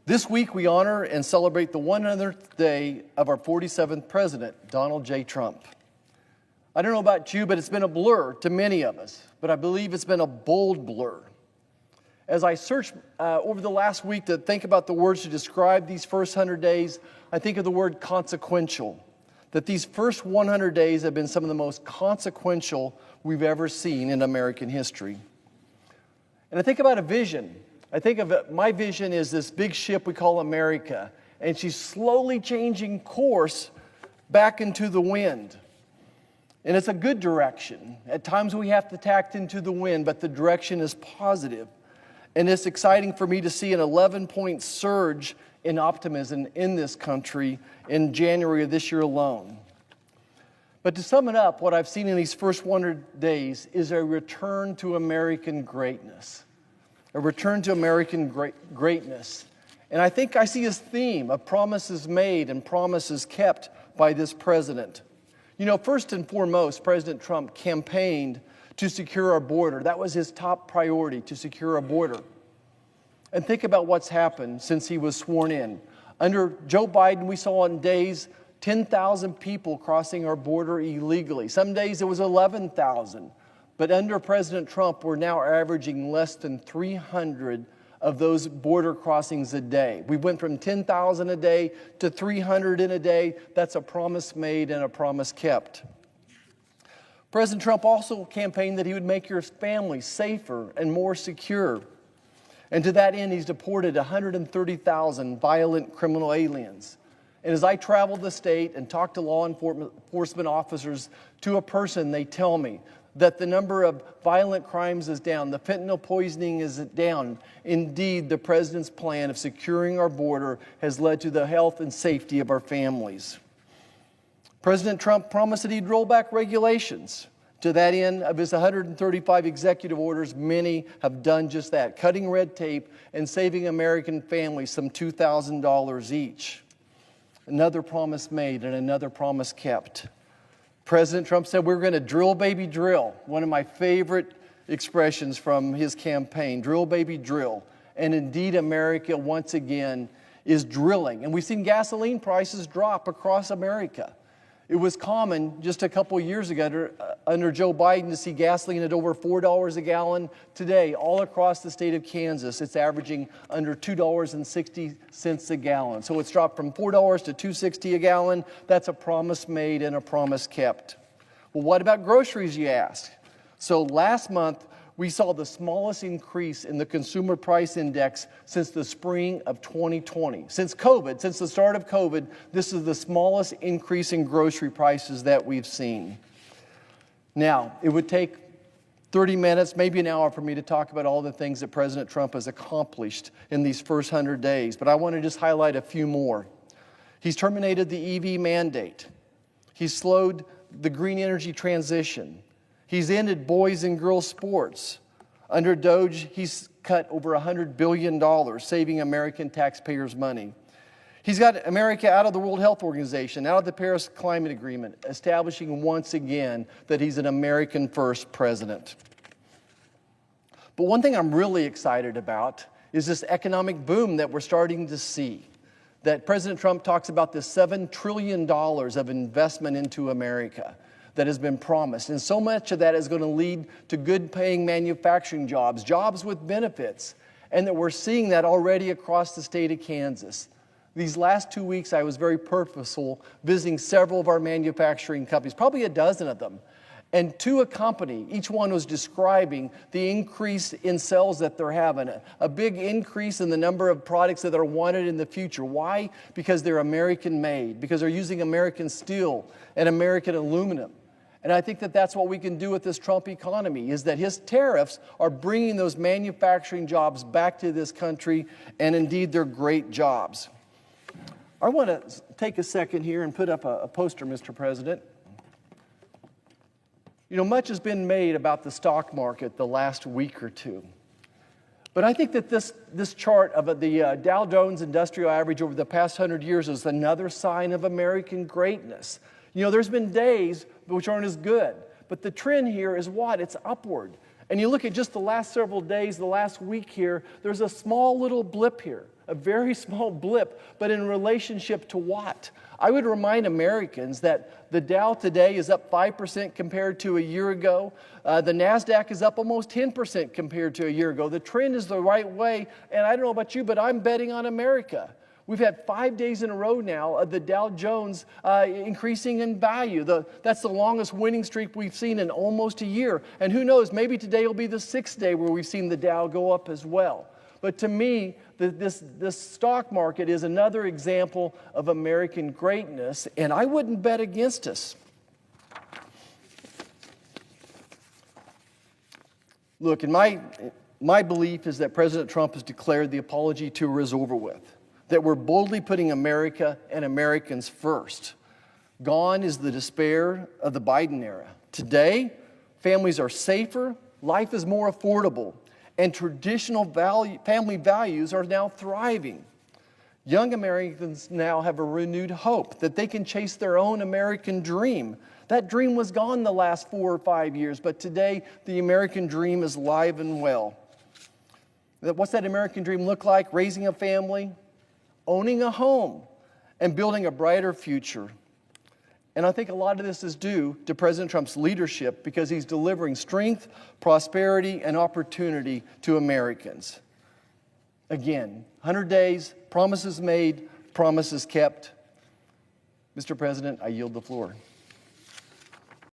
This week, we honor and celebrate the 100th day of our 47th president, Donald J. Trump. I don't know about you, but it's been a blur to many of us, but I believe it's been a bold blur. As I searched over the last week to think about the words to describe these first 100 days, I think of the word consequential, that these first 100 days have been some of the most consequential we've ever seen in American history. And I think about a vision. I think of it, my vision is this big ship we call America, and she's slowly changing course back into the wind. And it's a good direction. At times we have to tack into the wind, but the direction is positive. And it's exciting for me to see an 11-point surge in optimism in this country in January of this year alone. But to sum it up, what I've seen in these first 100 days is a return to American greatness. A return to American greatness. And I think I see his theme of promises made and promises kept by this president. You know, first and foremost, President Trump campaigned to secure our border. That was his top priority, to secure our border. And think about what's happened since he was sworn in. Under Joe Biden, we saw in days 10,000 people crossing our border illegally. Some days it was 11,000. But under President Trump, we're now averaging less than 300 of those border crossings a day. We went from 10,000 a day to 300 in a day. That's a promise made and a promise kept. President Trump also campaigned that he would make your family safer and more secure. And to that end, he's deported 130,000 violent criminal aliens. And as I travel the state and talk to law enforcement officers, to a person, they tell me that the number of violent crimes is down, the fentanyl poisoning is down. Indeed, the president's plan of securing our border has led to the health and safety of our families. President Trump promised that he'd roll back regulations. To that end, of his 135 executive orders, many have done just that, cutting red tape and saving American families some $2,000 each. Another promise made and another promise kept. President Trump said we're going to drill, baby, drill. One of my favorite expressions from his campaign, drill, baby, drill. And indeed, America once again is drilling. And we've seen gasoline prices drop across America. It was common just a couple of years ago under Joe Biden to see gasoline at over $4 a gallon. Today, all across the state of Kansas, it's averaging under $2.60 a gallon. So it's dropped from $4 to $2.60 a gallon. That's a promise made and a promise kept. Well, what about groceries, you ask? So last month, we saw the smallest increase in the consumer price index since the spring of 2020. Since the start of COVID, this is the smallest increase in grocery prices that we've seen. Now, it would take 30 minutes, maybe an hour for me to talk about all the things that President Trump has accomplished in these first 100 days, but I want to just highlight a few more. He's terminated the EV mandate. He's slowed the green energy transition. He's ended boys and girls sports. Under DOGE, he's cut over $100 billion, saving American taxpayers money. He's got America out of the World Health Organization, out of the Paris Climate Agreement, establishing once again that he's an American first president. But one thing I'm really excited about is this economic boom that we're starting to see. That President Trump talks about this $7 trillion of investment into America that has been promised. And so much of that is going to lead to good-paying manufacturing jobs, jobs with benefits, and that we're seeing that already across the state of Kansas. These last 2 weeks, I was very purposeful visiting several of our manufacturing companies, probably a dozen of them. And to a company, each one was describing the increase in sales that they're having, a big increase in the number of products that are wanted in the future. Why? Because they're American-made, because they're using American steel and American aluminum. And I think that that's what we can do with this Trump economy, is that his tariffs are bringing those manufacturing jobs back to this country, and indeed they're great jobs. I want to take a second here and put up a poster, Mr. President. You know, much has been made about the stock market the last week or two. But I think that this chart of the Dow Jones Industrial Average over the past 100 years is another sign of American greatness. You know, there's been days which aren't as good, but the trend here is what? It's upward. And you look at just the last several days, the last week here, there's a small little blip here, a very small blip, but in relationship to what? I would remind Americans that the Dow today is up 5% compared to a year ago. The NASDAQ is up almost 10% compared to a year ago. The trend is the right way, and I don't know about you, but I'm betting on America. We've had 5 days in a row now of the Dow Jones increasing in value. That's the longest winning streak we've seen in almost a year. And who knows, maybe today will be the 6th day where we've seen the Dow go up as well. But to me, this stock market is another example of American greatness, and I wouldn't bet against us. Look, and my belief is that President Trump has declared the apology tour is over with, that we're boldly putting America and Americans first. Gone is the despair of the Biden era. Today, families are safer, life is more affordable, and traditional family values are now thriving. Young Americans now have a renewed hope that they can chase their own American dream. That dream was gone the last 4 or 5 years, but today the American dream is alive and well. What's that American dream look like? Raising a family, owning a home, and building a brighter future. And I think a lot of this is due to President Trump's leadership because he's delivering strength, prosperity, and opportunity to Americans. Again, 100 days, promises made, promises kept. Mr. President, I yield the floor.